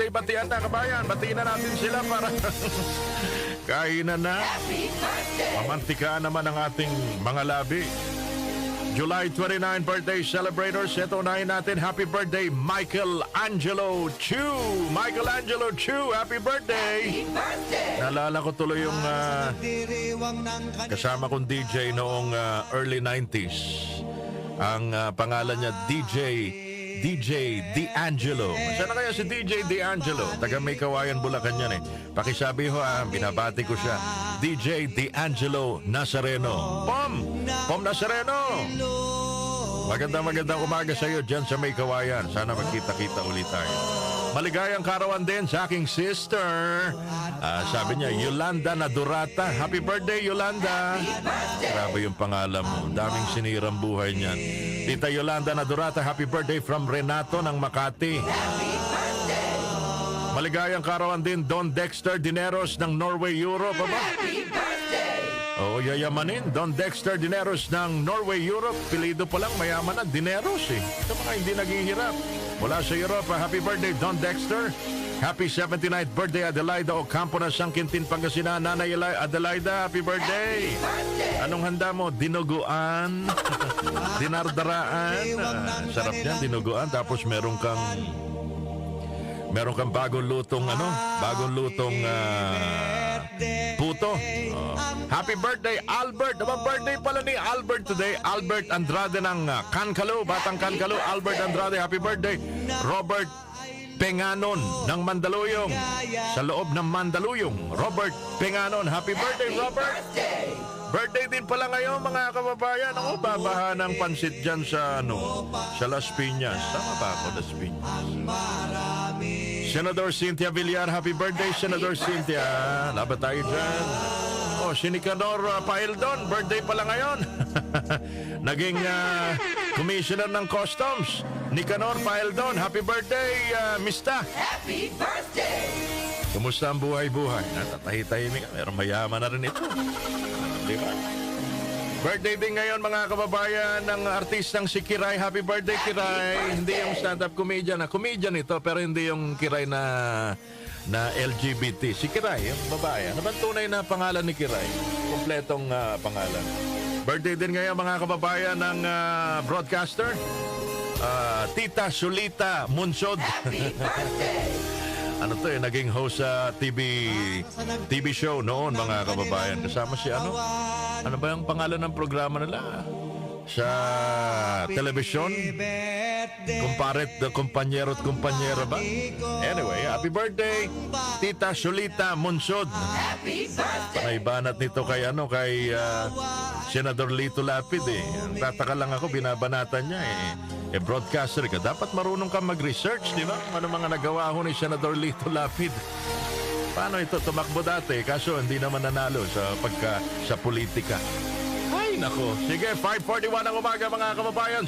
Batian na kabayan, batiin na natin sila para kainan na. Mamantika naman ang ating mga labi. July 29 birthday celebrators. Ito unahin natin. Happy birthday, Michael Angelo Chu. Michael Angelo Chu, happy birthday. Naalala ko tuloy yung kasama kong DJ noong early 90s. Ang pangalan niya DJ D'Angelo. Saan na kaya si DJ D'Angelo? Taga May Kawayan, Bulacan yan eh. Pakisabi ho binabati ko siya. DJ D'Angelo Nazareno. Pom Nazareno! Magandang umaga sa iyo dyan sa May Kawayan. Sana magkita-kita ulit tayo. Maligayang karawan din sa aking sister. Sabi niya, Yolanda Nadurata. Happy birthday, Yolanda. Grabe yung pangalan mo. Daming sinirang buhay niyan. Tita Yolanda Nadurata, happy birthday from Renato ng Makati. Maligayang karawan din, Don Dexter Dineros ng Norway, Europe. Happy birthday! Oo, yayamanin. Don Dexter Dineros ng Norway, Europe. Pilido pa lang, mayaman na. Dineros eh. Ito mga hindi naghihirap. Mula sa Europe, happy birthday, Don Dexter. Happy 79th birthday, Adelaida Ocampo na Sangkintin, Pangasinan. Nanay Adelaida, happy birthday. Anong handa mo? Dinuguan? Dinardaraan? Sarap yan, dinuguan. Tapos meron kang bagong lutong puto. Happy birthday, Albert. Birthday pala ni Albert today. Albert Andrade ng Kankalo, Batang Kankalo. Albert Andrade, happy birthday. Robert Penganon ng Mandaluyong. Sa loob ng Mandaluyong, Robert Penganon. Happy birthday, Robert. Birthday din pala ngayon, mga kababayan. Ako, babaha ng pansit dyan sa Las Piñas. Tama ba ako, Las Piñas? Senador Cynthia Villar, happy birthday, Senador Cynthia. Laban tayo dyan. Si Nicanor Paildon, birthday pala ngayon. Naging commissioner ng customs. Nicanor Paildon, happy birthday, Mista. Happy birthday! Kumusta ang buhay-buhay? Natatahi-tahimik. Meron mayaman na rin ito. Diba? Birthday din ngayon, mga kababayan, ng artistang si Kiray. Happy birthday, Kiray. Hindi yung stand-up comedian. Comedian ito, pero hindi yung Kiray na LGBT. Si Kiray, yung babae. Ano bang tunay na pangalan ni Kiray? Kompletong pangalan. Birthday din ngayon, mga kababayan, ng broadcaster. Tita Sulita Munsod. Happy birthday! Naging host sa TV show noon, mga kababayan. Kasama si ano ba yung pangalan ng programa nila? Sa telebisyon? Kumpanyero at kumpanyera ba? Anyway, happy birthday, Tita Sulita Munsod. Happy birthday! Panaybanat nito kay Senador Lito Lapid eh. Tataka lang ako, binabanatan niya eh. Broadcaster ka, dapat marunong ka mag-research, di ba? Ano mga nagawa ho ni Senador Lito Lapid? Paano ito tumakbo dati? Kaso hindi naman nanalo sa politika. Ay, nako. Sige, 5:41 ng umaga, mga kababayan.